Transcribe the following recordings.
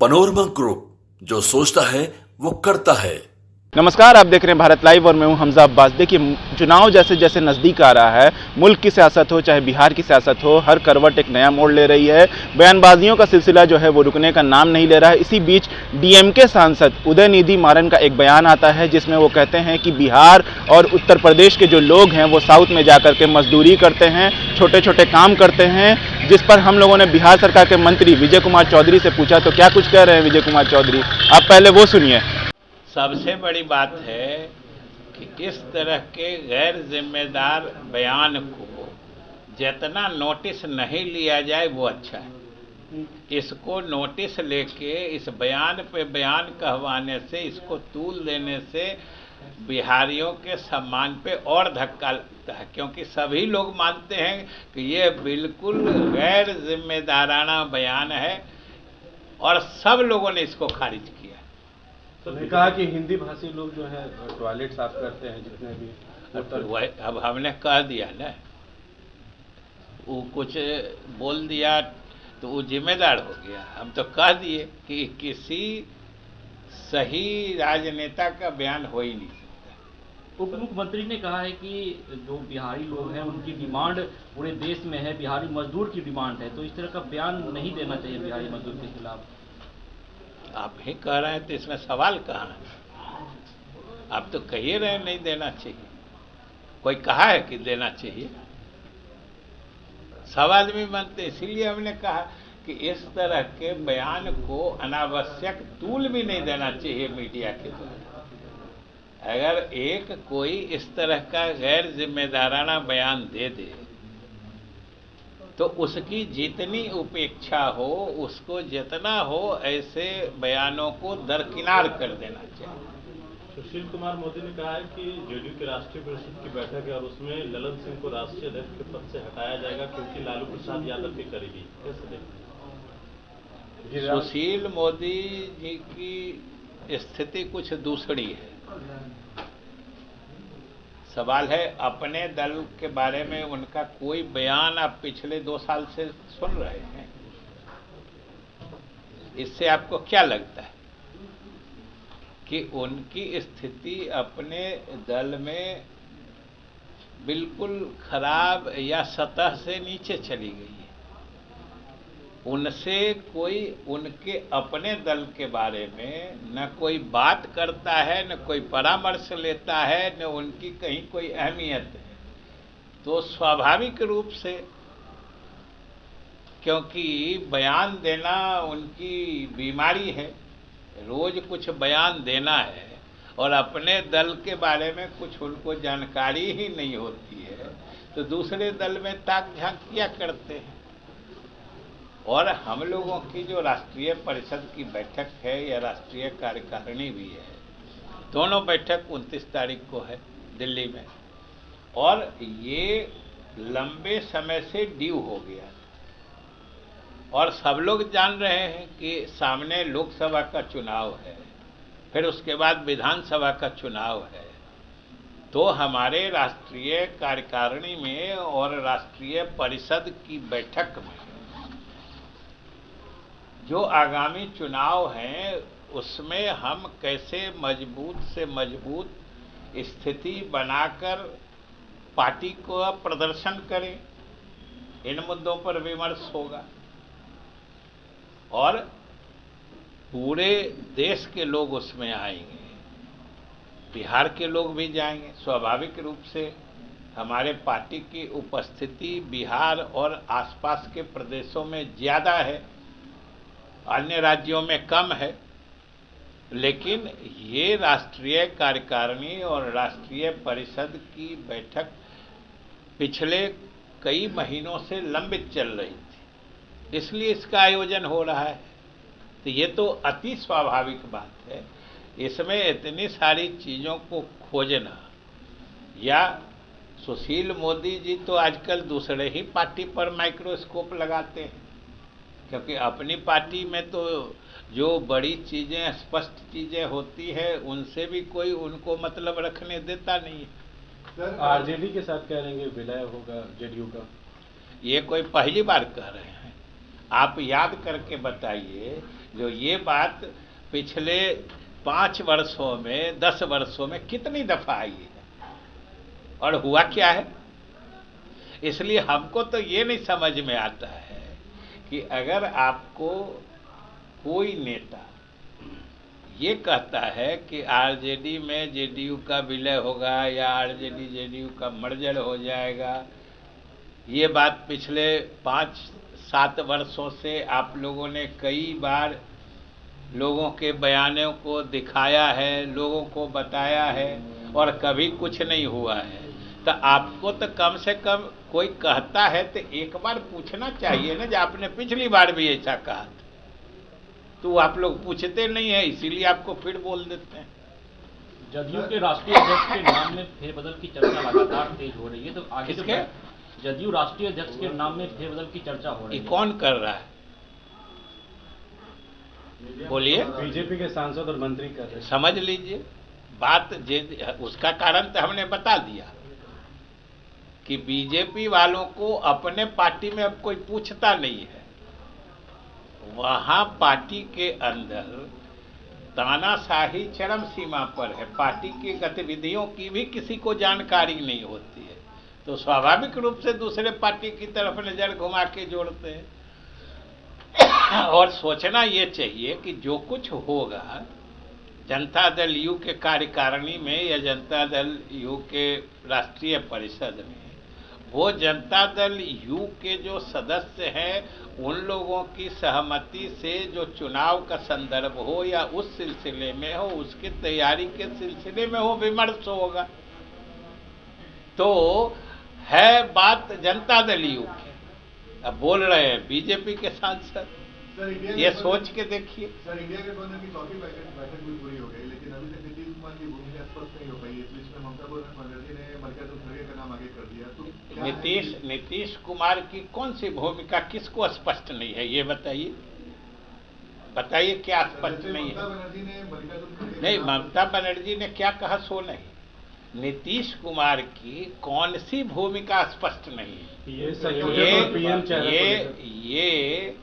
Panorama group, जो सोचता है वो करता है। नमस्कार, आप देख रहे हैं भारत लाइव और मैं हूं हमजा अब्बास। देखिए, चुनाव जैसे जैसे नज़दीक आ रहा है, मुल्क की सियासत हो चाहे बिहार की सियासत हो, हर करवट एक नया मोड़ ले रही है। बयानबाजियों का सिलसिला जो है वो रुकने का नाम नहीं ले रहा है। इसी बीच डीएमके सांसद उदयनिधि मारन का एक बयान आता है जिसमें वो कहते हैं कि बिहार और उत्तर प्रदेश के जो लोग हैं वो साउथ में जाकर के मजदूरी करते हैं, छोटे छोटे काम करते हैं। जिस पर हम लोगों ने बिहार सरकार के मंत्री विजय कुमार चौधरी से पूछा तो क्या कुछ कह रहे हैं विजय कुमार चौधरी, आप पहले वो सुनिए। सबसे बड़ी बात है कि इस तरह के गैर जिम्मेदार बयान को जितना नोटिस नहीं लिया जाए वो अच्छा है। इसको नोटिस लेके इस बयान पे बयान कहवाने से, इसको तूल देने से बिहारियों के सम्मान पे और धक्का लगता है, क्योंकि सभी लोग मानते हैं कि ये बिल्कुल गैर जिम्मेदाराना बयान है और सब लोगों ने इसको खारिज किया। तो ने कहा कि हिंदी भाषी लोग जो है टॉयलेट साफ करते हैं जितने भी अब हमने कह दिया ना, वो कुछ बोल दिया तो वो जिम्मेदार हो गया। हम तो कह दिए कि किसी सही राजनेता का बयान हो ही नहीं सकता। उप मुख्यमंत्री ने कहा है कि जो बिहारी लोग हैं उनकी डिमांड पूरे देश में है, बिहारी मजदूर की डिमांड है, तो इस तरह का बयान नहीं देना चाहिए बिहारी मजदूर के खिलाफ। आप ही कह रहे हैं तो इसमें सवाल कहाँ है? आप तो कह ही रहे हैं नहीं देना चाहिए। कोई कहा है कि देना चाहिए? सब आदमी मानते, इसीलिए हमने कहा कि इस तरह के बयान को अनावश्यक तूल भी नहीं देना चाहिए मीडिया के द्वारा। अगर एक कोई इस तरह का गैर जिम्मेदाराना बयान दे दे तो उसकी जितनी उपेक्षा हो, उसको जितना हो ऐसे बयानों को दरकिनार कर देना चाहिए। सुशील कुमार मोदी ने कहा है कि जेडीयू के राष्ट्रीय परिषद की बैठक है और उसमें ललन सिंह को राष्ट्रीय अध्यक्ष के पद से हटाया जाएगा क्योंकि लालू प्रसाद यादव के करीबी। कैसे देखते हैं? सुशील मोदी जी की स्थिति कुछ दूसरी है। सवाल है अपने दल के बारे में उनका कोई बयान आप पिछले 2 साल से सुन रहे हैं? इससे आपको क्या लगता है कि उनकी स्थिति अपने दल में बिल्कुल खराब या सतह से नीचे चली गई है? उनसे कोई उनके अपने दल के बारे में न कोई बात करता है, न कोई परामर्श लेता है, न उनकी कहीं कोई अहमियत है। तो स्वाभाविक रूप से, क्योंकि बयान देना उनकी बीमारी है, रोज कुछ बयान देना है और अपने दल के बारे में कुछ उनको जानकारी ही नहीं होती है, तो दूसरे दल में ताक झांक किया करते हैं। और हम लोगों की जो राष्ट्रीय परिषद की बैठक है या राष्ट्रीय कार्यकारिणी भी है, दोनों बैठक 29 तारीख को है दिल्ली में, और ये लंबे समय से ड्यू हो गया और सब लोग जान रहे हैं कि सामने लोकसभा का चुनाव है, फिर उसके बाद विधानसभा का चुनाव है। तो हमारे राष्ट्रीय कार्यकारिणी में और राष्ट्रीय परिषद की बैठक में जो आगामी चुनाव हैं उसमें हम कैसे मजबूत से मजबूत स्थिति बनाकर पार्टी को प्रदर्शन करें, इन मुद्दों पर विमर्श होगा। और पूरे देश के लोग उसमें आएंगे, बिहार के लोग भी जाएंगे। स्वाभाविक रूप से हमारे पार्टी की उपस्थिति बिहार और आसपास के प्रदेशों में ज़्यादा है, अन्य राज्यों में कम है। लेकिन ये राष्ट्रीय कार्यकारिणी और राष्ट्रीय परिषद की बैठक पिछले कई महीनों से लंबित चल रही थी, इसलिए इसका आयोजन हो रहा है। तो ये तो अति स्वाभाविक बात है। इसमें इतनी सारी चीज़ों को खोजना, या सुशील मोदी जी तो आजकल दूसरे ही पार्टी पर माइक्रोस्कोप लगाते हैं, क्योंकि अपनी पार्टी में तो जो बड़ी चीज़ें, स्पष्ट चीज़ें होती है, उनसे भी कोई उनको मतलब रखने देता नहीं है। सर, आरजेडी के साथ कह रहे हैं विलय होगा जेडीयू का। ये कोई पहली बार कह रहे हैं? आप याद करके बताइए, जो ये बात पिछले 5 वर्षों में 10 वर्षों में कितनी दफा आई है और हुआ क्या है। इसलिए हमको तो ये नहीं समझ में आता है कि अगर आपको कोई नेता ये कहता है कि आरजेडी में जेडीयू का विलय होगा या आरजेडी जेडीयू का मर्जर हो जाएगा, ये बात पिछले 5-7 वर्षों से आप लोगों ने कई बार लोगों के बयानों को दिखाया है, लोगों को बताया है और कभी कुछ नहीं हुआ है। तो आपको तो कम से कम कोई कहता है तो एक बार पूछना चाहिए ना, जो आपने पिछली बार भी ऐसा कहा था। तो आप लोग पूछते नहीं है, इसीलिए आपको फिर बोल देते हैं। जदयू के राष्ट्रीय अध्यक्ष के नाम में फेरबदल की चर्चा लगातार तेज हो रही है, तो आगे किसके? जदयू राष्ट्रीय अध्यक्ष के नाम में फेरबदल की चर्चा हो रही ये है। कौन कर रहा है, बोलिए। बीजेपी के सांसद और मंत्री कर रहे हैं। समझ लीजिए बात, उसका कारण तो हमने बता दिया कि बीजेपी वालों को अपने पार्टी में अब कोई पूछता नहीं है। वहां पार्टी के अंदर तानाशाही चरम सीमा पर है, पार्टी की गतिविधियों की भी किसी को जानकारी नहीं होती है, तो स्वाभाविक रूप से दूसरे पार्टी की तरफ नजर घुमा के जोड़ते हैं। और सोचना ये चाहिए कि जो कुछ होगा जनता दल यू के कार्यकारिणी में या जनता दल यू के राष्ट्रीय परिषद में, वो जनता दल यू के जो सदस्य हैं उन लोगों की सहमति से जो चुनाव का संदर्भ हो या उस सिलसिले में हो, उसकी तैयारी के सिलसिले में हो, विमर्श होगा। तो है बात जनता दल यू की, अब बोल रहे हैं बीजेपी के सांसद, ये सोच के देखिए। सर, इंडिया के गठबंधन की चौथी बैठक भी पूरी हो गई, लेकिन अभी तक नीतीश कुमार की भूमिका स्पष्ट नहीं हो पाई। इस बीच में ममता बनर्जी ने मल्लिकार्जुन खड़गे का नाम आगे कर दिया। तो नीतीश कुमार की कौन सी भूमिका किसको स्पष्ट नहीं है, ये बताइए, बताइए क्या स्पष्ट नहीं है। ममता बनर्जी ने मल्लिकार्जुन खड़गे नहीं, ममता बनर्जी ने क्या कहा सो नहीं, नीतीश कुमार की कौन सी भूमिका स्पष्ट नहीं है, ये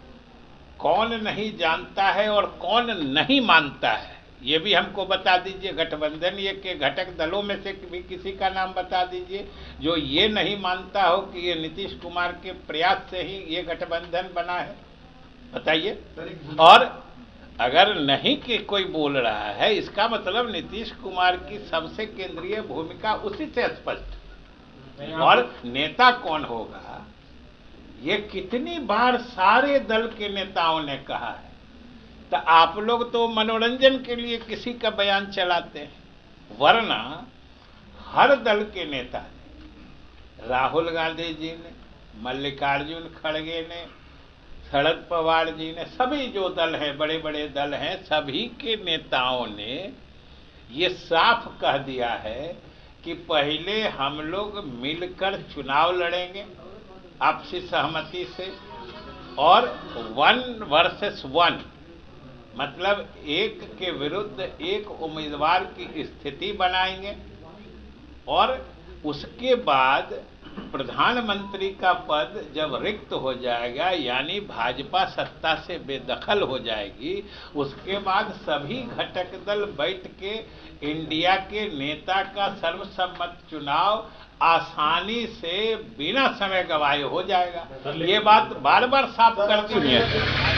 कौन नहीं जानता है और कौन नहीं मानता है, ये भी हमको बता दीजिए। गठबंधन ये के घटक दलों में से भी किसी का नाम बता दीजिए जो ये नहीं मानता हो कि ये नीतीश कुमार के प्रयास से ही ये गठबंधन बना है, बताइए। और अगर नहीं कि कोई बोल रहा है, इसका मतलब नीतीश कुमार की सबसे केंद्रीय भूमिका उसी से स्पष्ट। और नेता कौन होगा ये कितनी बार सारे दल के नेताओं ने कहा है, तो आप लोग तो मनोरंजन के लिए किसी का बयान चलाते हैं, वरना हर दल के नेता ने, राहुल गांधी जी ने, मल्लिकार्जुन खड़गे ने, शरद पवार जी ने, सभी जो दल हैं, बड़े बड़े दल हैं, सभी के नेताओं ने ये साफ कह दिया है कि पहले हम लोग मिलकर चुनाव लड़ेंगे आपसी सहमति से, और 1 वर्सेस 1 मतलब एक के विरुद्ध एक उम्मीदवार की स्थिति बनाएंगे, और उसके बाद प्रधानमंत्री का पद जब रिक्त हो जाएगा, यानी भाजपा सत्ता से बेदखल हो जाएगी, उसके बाद सभी घटक दल बैठ के इंडिया के नेता का सर्वसम्मत चुनाव आसानी से बिना समय गवाए हो जाएगा। ये बात बार बार साफ कर सुनिए,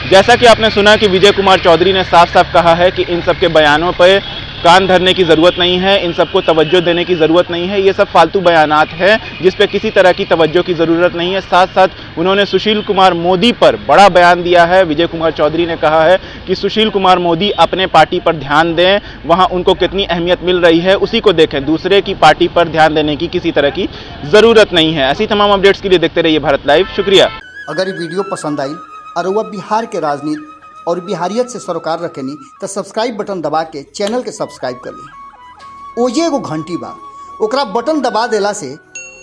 जैसा कि आपने सुना कि विजय कुमार चौधरी ने साफ साफ कहा है कि इन सब के बयानों पर कान धरने की जरूरत नहीं है, इन सबको तवज्जो देने की जरूरत नहीं है, ये सब फालतू बयानात हैं जिस पे किसी तरह की तवज्जो की जरूरत नहीं है। साथ साथ उन्होंने सुशील कुमार मोदी पर बड़ा बयान दिया है। विजय कुमार चौधरी ने कहा है कि सुशील कुमार मोदी अपने पार्टी पर ध्यान दें, वहां उनको कितनी अहमियत मिल रही है उसी को देखें, दूसरे की पार्टी पर ध्यान देने की किसी तरह की जरूरत नहीं है। ऐसी तमाम अपडेट्स के लिए देखते रहिए भारत लाइव। शुक्रिया। अगर ये वीडियो पसंद आई और वह बिहार के राजनीति और बिहारियत से सरोकार रखेनी तो सब्सक्राइब बटन दबा के चैनल के सब्सक्राइब कर ली। ओजे एगो घंटी बा, ओकरा बटन दबा देला से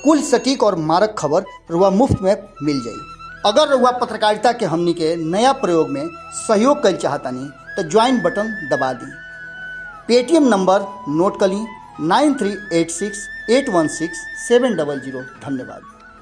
कुल सटीक और मारक खबर रुआ मुफ्त में मिल जाई। अगर रुआ पत्रकारिता के हमनी के नया प्रयोग में सहयोग कर चाहतानी तो ज्वाइन बटन दबा दी। पेटीएम नंबर नोट कर ली 9386816700। धन्यवाद।